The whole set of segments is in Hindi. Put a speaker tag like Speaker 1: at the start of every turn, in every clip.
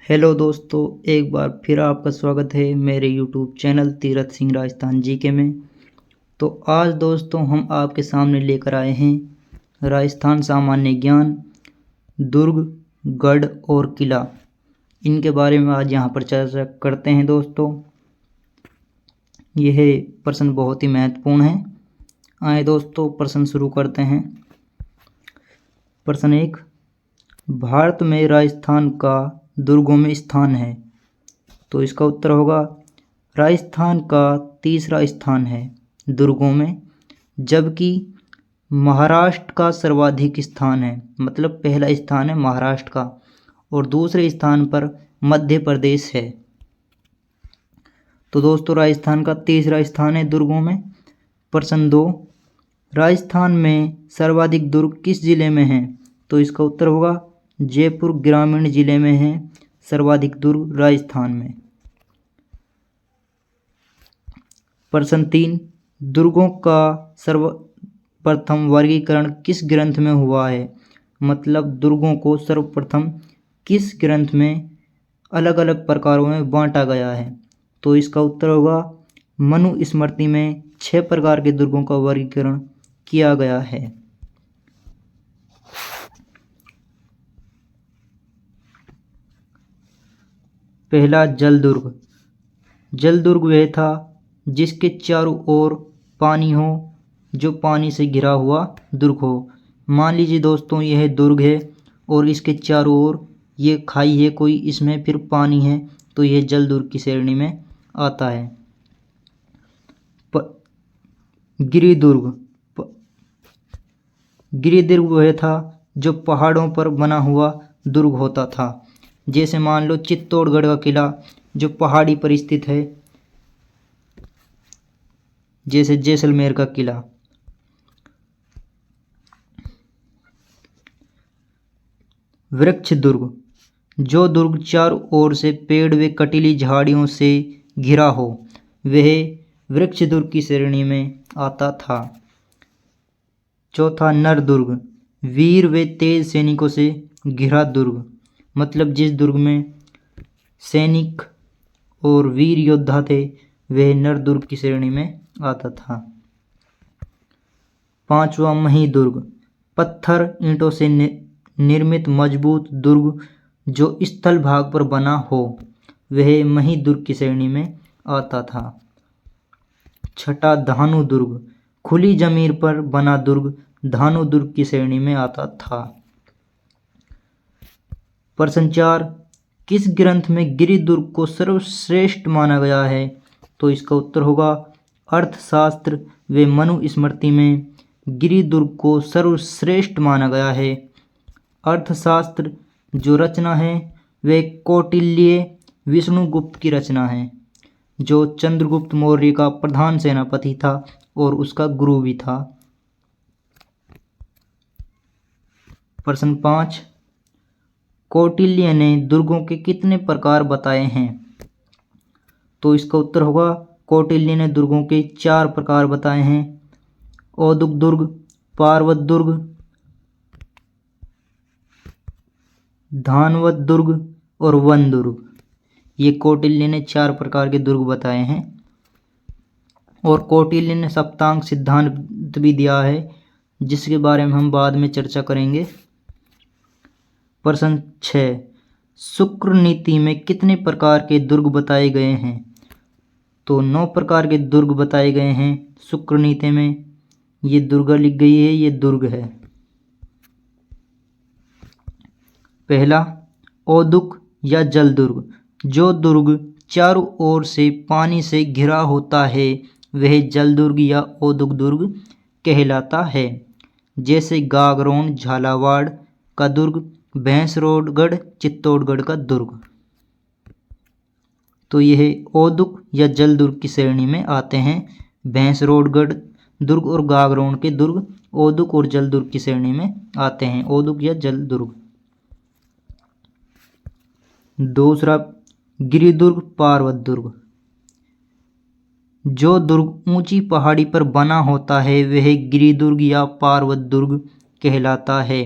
Speaker 1: हेलो दोस्तों, एक बार फिर आपका स्वागत है मेरे YouTube channel Tirath Singh Rajasthan GK में। तो आज दोस्तों हम आपके सामने लेकर आए हैं राजस्थान सामान्य ज्ञान, दुर्ग, गढ़ और किला। इनके बारे में आज यहाँ पर चर्चा करते हैं दोस्तों। यह प्रश्न बहुत ही महत्वपूर्ण है। आए दोस्तों प्रश्न शुरू करते हैं। प्रश्न 1, भारत में राजस्थान का दुर्गों में स्थान है। तो इसका उत्तर होगा राजस्थान का तीसरा स्थान है दुर्गों में, जबकि महाराष्ट्र का सर्वाधिक स्थान है। मतलब पहला स्थान है महाराष्ट्र का और दूसरे स्थान पर मध्य प्रदेश है। तो दोस्तों राजस्थान का तीसरा स्थान है दुर्गों में। प्रश्न 2, राजस्थान में सर्वाधिक दुर्ग किस जिले में हैं। तो इसका उत्तर होगा जयपुर ग्रामीण जिले में है सर्वाधिक दुर्ग राजस्थान में। प्रश्न 3, दुर्गों का सर्वप्रथम वर्गीकरण किस ग्रंथ में हुआ है। मतलब दुर्गों को सर्वप्रथम किस ग्रंथ में अलग अलग प्रकारों में बांटा गया है। तो इसका उत्तर होगा मनु स्मृति में 6 प्रकार के दुर्गों का वर्गीकरण किया गया है। पहला जल दुर्ग। जल दुर्ग वह था जिसके चारों ओर पानी हो, जो पानी से घिरा हुआ दुर्ग हो। मान लीजिए दोस्तों यह दुर्ग है और इसके चारों ओर ये खाई है कोई, इसमें फिर पानी है, तो यह जल दुर्ग की श्रेणी में आता है। गिरिदुर्ग। गिरिदुर्ग वह था जो पहाड़ों पर बना हुआ दुर्ग होता था। जैसे मान लो चित्तौड़गढ़ का किला जो पहाड़ी पर स्थित है, जैसे जैसलमेर का किला। वृक्ष दुर्ग। जो दुर्ग चारों ओर से पेड़ व कटीली झाड़ियों से घिरा हो, वह वृक्ष दुर्ग की श्रेणी में आता था। चौथा नर दुर्ग। वीर व तेज सैनिकों से घिरा दुर्ग। मतलब जिस दुर्ग में सैनिक और वीर योद्धा थे वह नर दुर्ग की श्रेणी में आता था। पांचवा मही दुर्ग। पत्थर ईंटों से निर्मित मजबूत दुर्ग जो स्थल भाग पर बना हो, वह मही दुर्ग की श्रेणी में आता था। छठा धानु दुर्ग। खुली जमीन पर बना दुर्ग धानु दुर्ग की श्रेणी में आता था। प्रश्न 4, किस ग्रंथ में गिरि दुर्ग को सर्वश्रेष्ठ माना गया है। तो इसका उत्तर होगा अर्थशास्त्र व मनु स्मृति में गिरि दुर्ग को सर्वश्रेष्ठ माना गया है। अर्थशास्त्र जो रचना है वह कौटिल्य विष्णुगुप्त की रचना है, जो चंद्रगुप्त मौर्य का प्रधान सेनापति था और उसका गुरु भी था। प्रश्न 5, कौटिल्य ने दुर्गों के कितने प्रकार बताए हैं। तो इसका उत्तर होगा कौटिल्य ने दुर्गों के 4 प्रकार बताए हैं। औदुक दुर्ग, पार्वत दुर्ग, धानवत दुर्ग और वन दुर्ग। ये कौटिल्य ने 4 प्रकार के दुर्ग बताए हैं। और कौटिल्य ने सप्तांग सिद्धांत भी दिया है, जिसके बारे में हम बाद में चर्चा करेंगे। प्रश्न 6, शुक्र नीति में कितने प्रकार के दुर्ग बताए गए हैं। तो 9 प्रकार के दुर्ग बताए गए हैं शुक्र नीति में। ये दुर्ग लिख गई है, ये दुर्ग है। पहला औदुक या जल दुर्ग। जो दुर्ग चारों ओर से पानी से घिरा होता है वह जल दुर्ग या औदुक दुर्ग कहलाता है। जैसे गागरोन झालावाड़ का दुर्ग, भैंसरोडगढ़ चित्तौड़गढ़ का दुर्ग। तो यह औदुक या जल दुर्ग की श्रेणी में आते हैं। भैंसरोडगढ़ दुर्ग और गागरोन के दुर्ग औदुक और जल दुर्ग की श्रेणी में आते हैं। औदुक या जल दुर्ग। दूसरा गिरिदुर्ग पार्वत दुर्ग। जो दुर्ग ऊंची पहाड़ी पर बना होता है वह गिरिदुर्ग या पार्वत दुर्ग कहलाता है।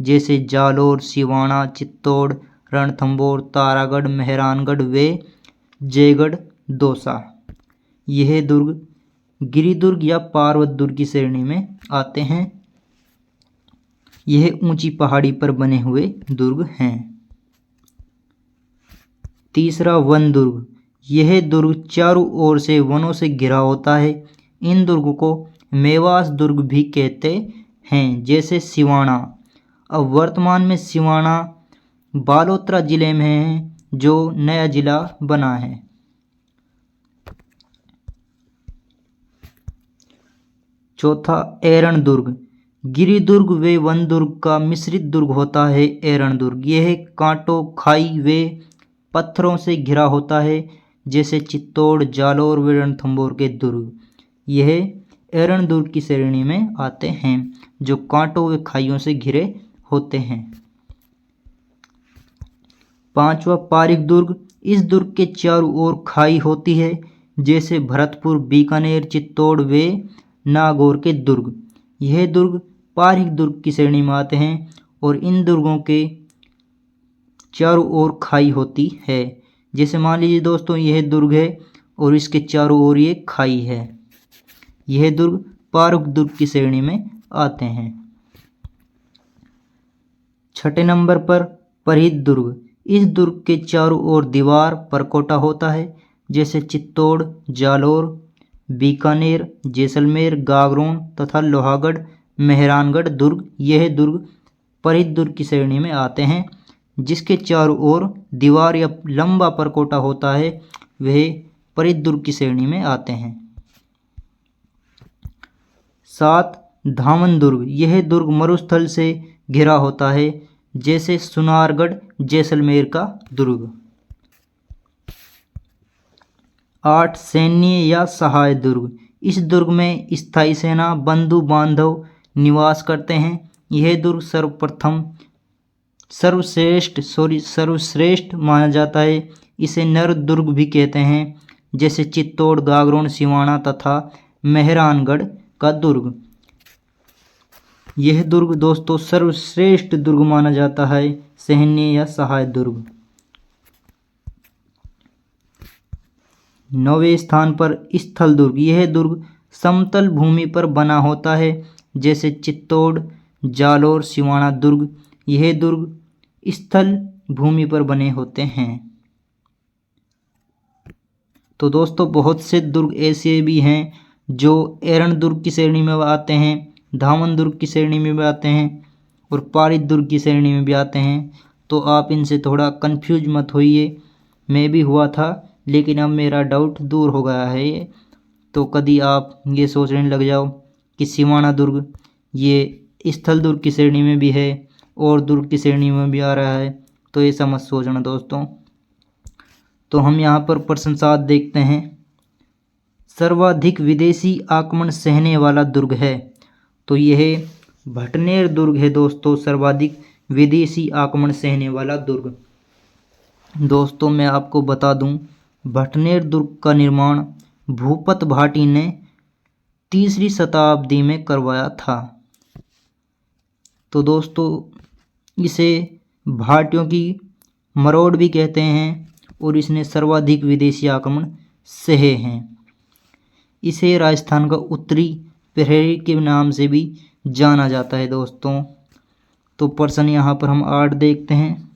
Speaker 1: जैसे जालोर, सिवाना, चित्तौड़, रणथंभौर, तारागढ़, मेहरानगढ़ व जयगढ़ दौसा। यह दुर्ग गिरिदुर्ग या पर्वत दुर्ग की श्रेणी में आते हैं। यह ऊंची पहाड़ी पर बने हुए दुर्ग हैं। तीसरा, वन दुर्ग। यह दुर्ग चारों ओर से वनों से घिरा होता है। इन दुर्ग को मेवास दुर्ग भी कहते हैं, जैसे सिवाना। अब वर्तमान में सिवाना बालोतरा जिले में है, जो नया जिला बना है। चौथा, एरण दुर्ग। गिरिदुर्ग व वन दुर्ग का मिश्रित दुर्ग होता है एरण दुर्ग। यह कांटों, खाई व पत्थरों से घिरा होता है, जैसे चित्तौड़, जालौर व रणथंभौर के दुर्ग। यह एरण दुर्ग की श्रेणी में आते हैं, जो कांटों व खाइयों से घिरे होते हैं। पांचवा, पारीक दुर्ग। इस दुर्ग के चारों ओर खाई होती है, जैसे भरतपुर, बीकानेर, चित्तौड़ व नागौर के दुर्ग। यह दुर्ग पारीक दुर्ग की श्रेणी में आते हैं और इन दुर्गों के चारों ओर खाई होती है। जैसे मान लीजिए दोस्तों, यह दुर्ग है और इसके चारों ओर ये खाई है। यह दुर्ग पारीक दुर्ग की श्रेणी में आते हैं। छठे नंबर पर परिहित दुर्ग। इस दुर्ग के चारों ओर दीवार परकोटा होता है, जैसे चित्तौड़, जालौर, बीकानेर, जैसलमेर, गागरोन तथा लोहागढ़, मेहरानगढ़ दुर्ग। यह दुर्ग परिहित दुर्ग की श्रेणी में आते हैं, जिसके चारों ओर दीवार या लंबा परकोटा होता है, वह परिहित दुर्ग की श्रेणी में आते हैं। 7, धामन दुर्ग। यह दुर्ग मरुस्थल से घिरा होता है, जैसे सुनारगढ़, जैसलमेर का दुर्ग। 8, सैन्य या सहाय दुर्ग। इस दुर्ग में स्थायी सेना, बंधु बांधव निवास करते हैं। यह दुर्ग सर्वश्रेष्ठ माना जाता है। इसे नर दुर्ग भी कहते हैं, जैसे चित्तौड़, गागरोन, सिवाना तथा मेहरानगढ़ का दुर्ग। यह दुर्ग दोस्तों सर्वश्रेष्ठ दुर्ग माना जाता है, सैन्य या सहाय दुर्ग। 9वें स्थान पर स्थल दुर्ग। यह दुर्ग समतल भूमि पर बना होता है, जैसे चित्तौड़, जालौर, सिवाना दुर्ग। यह दुर्ग स्थल भूमि पर बने होते हैं। तो दोस्तों बहुत से दुर्ग ऐसे भी हैं जो एरण दुर्ग की श्रेणी में आते हैं, धामन दुर्ग की श्रेणी में भी आते हैं और पारीक दुर्ग की श्रेणी में भी आते हैं। तो आप इनसे थोड़ा कंफ्यूज मत होइए, मैं भी हुआ था, लेकिन अब मेरा डाउट दूर हो गया है ये। तो कभी आप ये सोचने लग जाओ कि सिवाना दुर्ग ये स्थल दुर्ग की श्रेणी में भी है और दुर्ग की श्रेणी में भी आ रहा है, तो ऐसा मत सोचना दोस्तों। तो हम यहाँ पर प्रश्न 7 देखते हैं। सर्वाधिक विदेशी आक्रमण सहने वाला दुर्ग है, तो यह भटनेर दुर्ग है दोस्तों, सर्वाधिक विदेशी आक्रमण सहने वाला दुर्ग। दोस्तों मैं आपको बता दूं, भटनेर दुर्ग का निर्माण भूपत भाटी ने 3री शताब्दी में करवाया था। तो दोस्तों इसे भाटियों की मरोड़ भी कहते हैं और इसने सर्वाधिक विदेशी आक्रमण सहे हैं। इसे राजस्थान का उत्तरी प्रहरी के नाम से भी जाना जाता है दोस्तों। तो प्रश्न यहाँ पर हम 8 देखते हैं।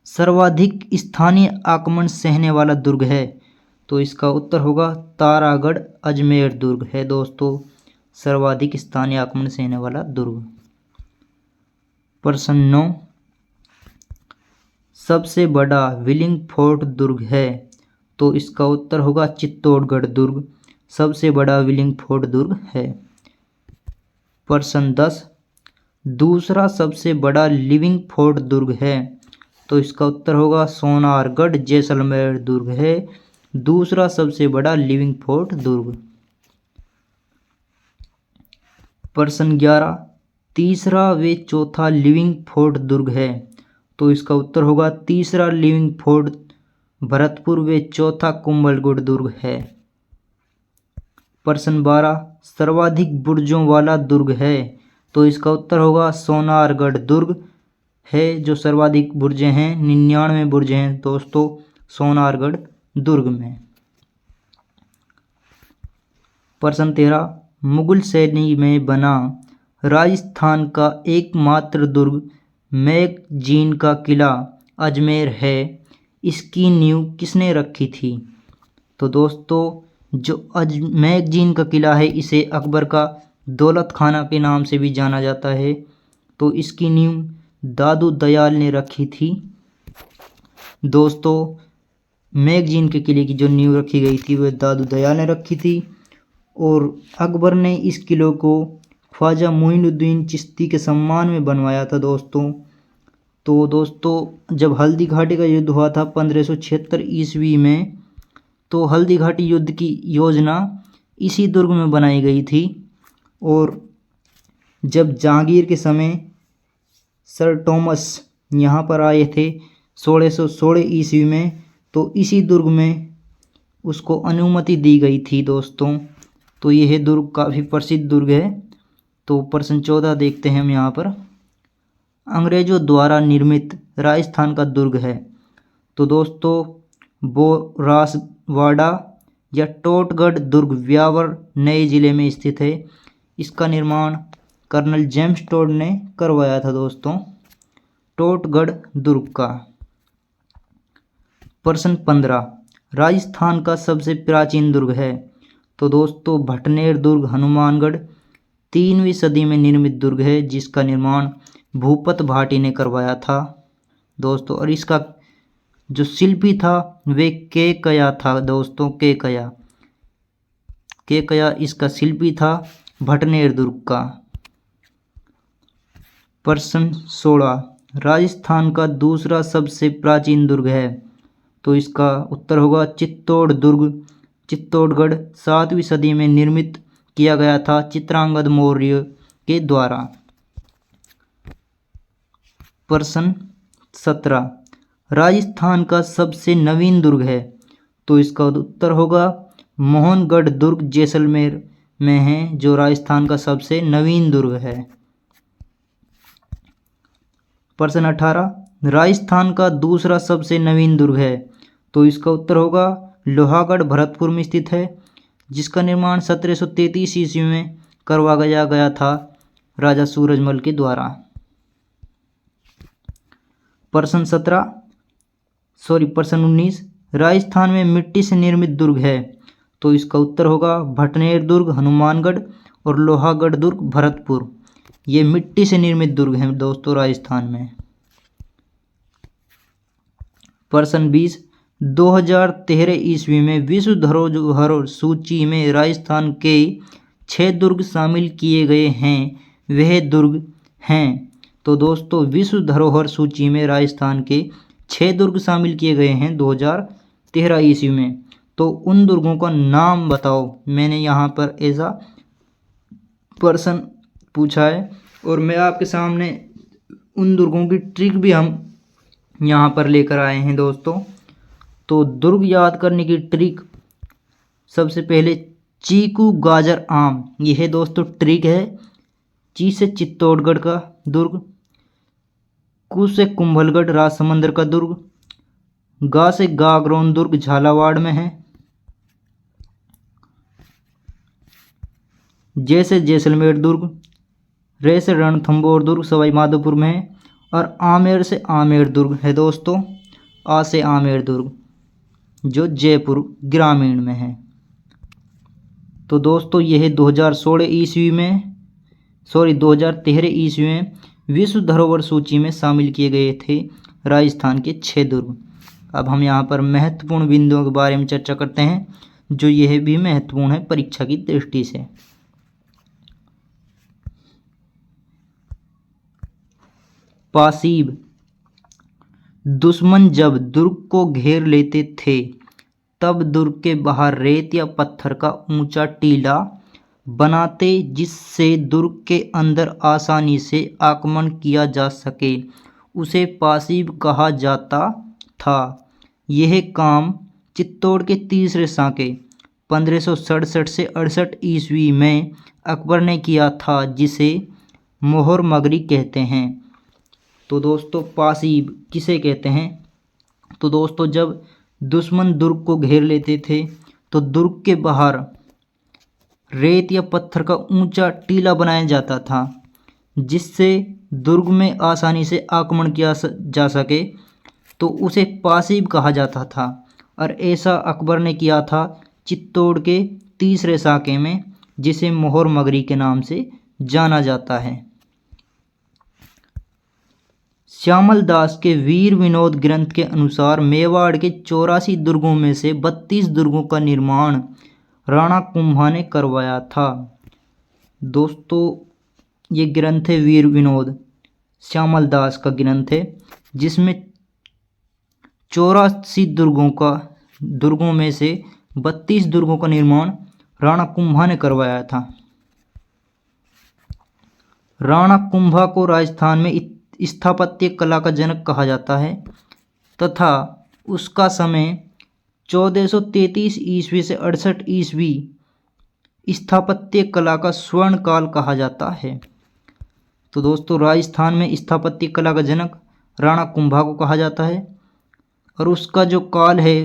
Speaker 1: सर्वाधिक स्थानीय आक्रमण सहने वाला दुर्ग है, तो इसका उत्तर होगा तारागढ़ अजमेर दुर्ग है दोस्तों, सर्वाधिक स्थानीय आक्रमण सहने वाला दुर्ग। प्रश्न 9, सबसे बड़ा विलिंगफोर्ड दुर्ग है, तो इसका उत्तर होगा चित्तौड़गढ़ दुर्ग, सबसे बड़ा विलिंगफोर्ड दुर्ग है। प्रश्न 10, दूसरा सबसे बड़ा लिविंगफोर्ड दुर्ग है, तो इसका उत्तर होगा सोनारगढ़ जैसलमेर दुर्ग है, दूसरा सबसे बड़ा लिविंगफोर्ड दुर्ग। प्रश्न 11, तीसरा व चौथा लिविंगफोर्ड दुर्ग है, तो इसका उत्तर होगा तीसरा लिविंगफोर्ड भरतपुर व चौथा कुंभलगढ़ दुर्ग है। प्रश्न 12, सर्वाधिक बुर्जों वाला दुर्ग है, तो इसका उत्तर होगा सोनारगढ़ दुर्ग, है जो सर्वाधिक बुर्जें हैं, 99 बुर्जें हैं दोस्तों सोनारगढ़ दुर्ग में। प्रश्न 13, मुगल शैली में बना राजस्थान का एकमात्र दुर्ग मैगजीन का किला अजमेर है, इसकी नींव किसने रखी थी? तो दोस्तों जो मैगजीन का किला है इसे अकबर का दौलत खाना के नाम से भी जाना जाता है, तो इसकी नींव दादू दयाल ने रखी थी। दोस्तों मैगजीन के किले की जो नींव रखी गई थी वह दादू दयाल ने रखी थी, और अकबर ने इस किले को ख्वाजा मोइनुद्दीन चिश्ती के सम्मान में बनवाया था दोस्तों। तो दोस्तों जब हल्दी घाटी का युद्ध हुआ था 1576 ईस्वी में, तो हल्दी घाटी युद्ध की योजना इसी दुर्ग में बनाई गई थी, और जब जहांगीर के समय सर टॉमस यहाँ पर आए थे 1616 ईस्वी में, तो इसी दुर्ग में उसको अनुमति दी गई थी दोस्तों। तो यह दुर्ग काफ़ी प्रसिद्ध दुर्ग है। तो प्रश्न 14 देखते हैं हम यहाँ पर, अंग्रेजों द्वारा निर्मित राजस्थान का दुर्ग है। तो दोस्तों बोरासवाड़ा या टोटगढ़ दुर्ग व्यावर नए ज़िले में स्थित है। इसका निर्माण कर्नल जेम्स टोड ने करवाया था दोस्तों, टोटगढ़ दुर्ग का। प्रश्न 15, राजस्थान का सबसे प्राचीन दुर्ग है। तो दोस्तों भटनेर दुर्ग हनुमानगढ़ 3वीं सदी में निर्मित दुर्ग है, जिसका निर्माण भूपत भाटी ने करवाया था दोस्तों, और इसका जो शिल्पी था वे केकया था दोस्तों, केकया इसका शिल्पी था भटनेर दुर्ग का। प्रश्न 16, राजस्थान का दूसरा सबसे प्राचीन दुर्ग है। तो इसका उत्तर होगा चित्तौड़ दुर्ग, चित्तौड़गढ़ 7वीं सदी में निर्मित किया गया था चित्रांगद मौर्य के द्वारा। प्रश्न 17, राजस्थान का सबसे नवीन दुर्ग है। तो इसका उत्तर होगा मोहनगढ़ दुर्ग जैसलमेर में है, जो राजस्थान का सबसे नवीन दुर्ग है। प्रश्न 18, राजस्थान का दूसरा सबसे नवीन दुर्ग है। तो इसका उत्तर होगा लोहागढ़ भरतपुर में स्थित है, जिसका निर्माण 1733 ईस्वी में करवाया गया था राजा सूरजमल के द्वारा। प्रश्न 19, राजस्थान में मिट्टी से निर्मित दुर्ग है। तो इसका उत्तर होगा भटनेर दुर्ग हनुमानगढ़ और लोहागढ़ दुर्ग भरतपुर, ये मिट्टी से निर्मित दुर्ग हैं दोस्तों राजस्थान में। प्रश्न 20, 2013 ईस्वी में विश्व धरोहर सूची में राजस्थान के 6 दुर्ग शामिल किए गए हैं, वह दुर्ग हैं। तो दोस्तों विश्व धरोहर सूची में राजस्थान के 6 दुर्ग शामिल किए गए हैं 2013 ईस्वी में। तो उन दुर्गों का नाम बताओ, मैंने यहाँ पर ऐसा प्रश्न पूछा है, और मैं आपके सामने उन दुर्गों की ट्रिक भी हम यहाँ पर लेकर आए हैं दोस्तों। तो दुर्ग याद करने की ट्रिक, सबसे पहले चीकू गाजर आम, यह है दोस्तों ट्रिक है। ची से चित्तौड़गढ़ का दुर्ग, कु से कुंभलगढ़ राजसमंद का दुर्ग, गा से गागरोन दुर्ग झालावाड़ में है, जे से जैसलमेर दुर्ग, रे से रणथंभौर दुर्ग सवाई माधोपुर में है, और आमेर से आमेर दुर्ग है दोस्तों, आ से आमेर दुर्ग जो जयपुर ग्रामीण में है। तो दोस्तों यह 2013 ईस्वी में विश्व धरोहर सूची में शामिल किए गए थे राजस्थान के 6 दुर्ग। अब हम यहाँ पर महत्वपूर्ण बिंदुओं के बारे में चर्चा करते हैं, जो यह भी महत्वपूर्ण है परीक्षा की दृष्टि से। पासीब, दुश्मन जब दुर्ग को घेर लेते थे तब दुर्ग के बाहर रेत या पत्थर का ऊंचा टीला बनाते, जिससे दुर्ग के अंदर आसानी से आक्रमण किया जा सके, उसे पासीब कहा जाता था। यह काम चित्तौड़ के तीसरे साके 1567 से 68 ईस्वी में अकबर ने किया था, जिसे मोहर मगरी कहते हैं। तो दोस्तों पासीब किसे कहते हैं? तो दोस्तों जब दुश्मन दुर्ग को घेर लेते थे तो दुर्ग के बाहर रेत या पत्थर का ऊंचा टीला बनाया जाता था जिससे दुर्ग में आसानी से आक्रमण किया जा सके, तो उसे पासीब कहा जाता था। और ऐसा अकबर ने किया था चित्तौड़ के तीसरे साके में, जिसे मोहर मगरी के नाम से जाना जाता है। श्यामल दास के वीर विनोद ग्रंथ के अनुसार मेवाड़ के 84 दुर्गों में से 32 दुर्गों का निर्माण राणा कुंभा ने करवाया था। दोस्तों ये ग्रंथ है वीर विनोद, श्यामल दास का ग्रंथ है, जिसमें 84 दुर्गों में से 32 दुर्गों का निर्माण राणा कुंभा ने करवाया था। राणा कुंभा को राजस्थान में स्थापत्य कला का जनक कहा जाता है तथा उसका समय 1433 ईस्वी से 68 ईस्वी स्थापत्य कला का स्वर्ण काल कहा जाता है। तो दोस्तों राजस्थान में स्थापत्य कला का जनक राणा कुंभा को कहा जाता है और उसका जो काल है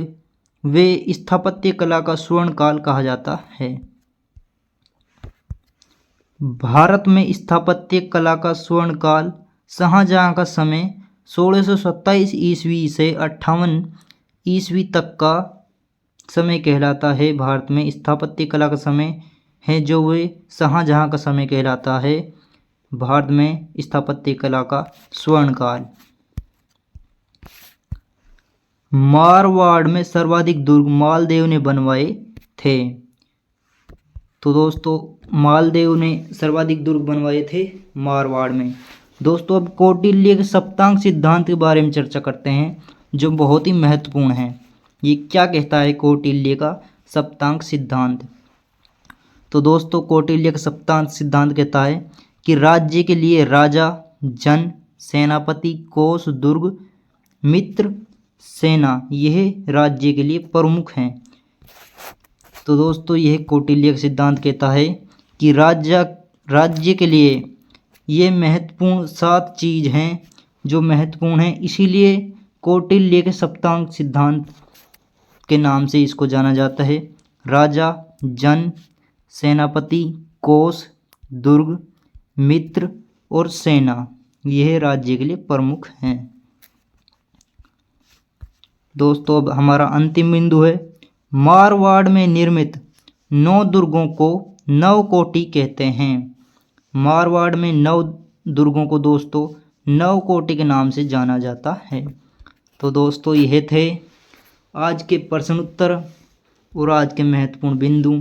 Speaker 1: वे स्थापत्य कला का स्वर्ण काल कहा जाता है। भारत में स्थापत्य कला का स्वर्ण काल शाहजहां का समय 1627 ईस्वी से 58 ईस्वी तक का समय कहलाता है। भारत में स्थापत्य कला का समय है जो वे शाहजहां का समय कहलाता है। भारत में स्थापत्य कला का स्वर्ण काल। मारवाड़ में सर्वाधिक दुर्ग मालदेव ने बनवाए थे। तो दोस्तों मालदेव ने सर्वाधिक दुर्ग बनवाए थे मारवाड़ में। दोस्तों अब कौटिल्य के सप्तांग सिद्धांत के बारे में चर्चा करते हैं जो बहुत ही महत्वपूर्ण है। ये क्या कहता है कौटिल्य का सप्तांग सिद्धांत? तो दोस्तों कौटिल्य का सप्तांग सिद्धांत कहता है कि राज्य के लिए राजा, जन, सेनापति, कोष, दुर्ग, मित्र, सेना यह राज्य के लिए प्रमुख हैं। तो दोस्तों यह कौटिल्य का सिद्धांत कहता है कि राज्य के लिए ये महत्वपूर्ण 7 चीज हैं जो महत्वपूर्ण हैं, इसीलिए कौटिल्य के सप्तांग सिद्धांत के नाम से इसको जाना जाता है। राजा, जन, सेनापति, कोष, दुर्ग, मित्र और सेना यह राज्य के लिए प्रमुख हैं। दोस्तों अब हमारा अंतिम बिंदु है मारवाड़ में निर्मित 9 दुर्गों को नवकोटि कहते हैं। मारवाड़ में 9 दुर्गों को दोस्तों नवकोटि के नाम से जाना जाता है। तो दोस्तों यह थे आज के प्रश्न उत्तर और आज के महत्वपूर्ण बिंदु।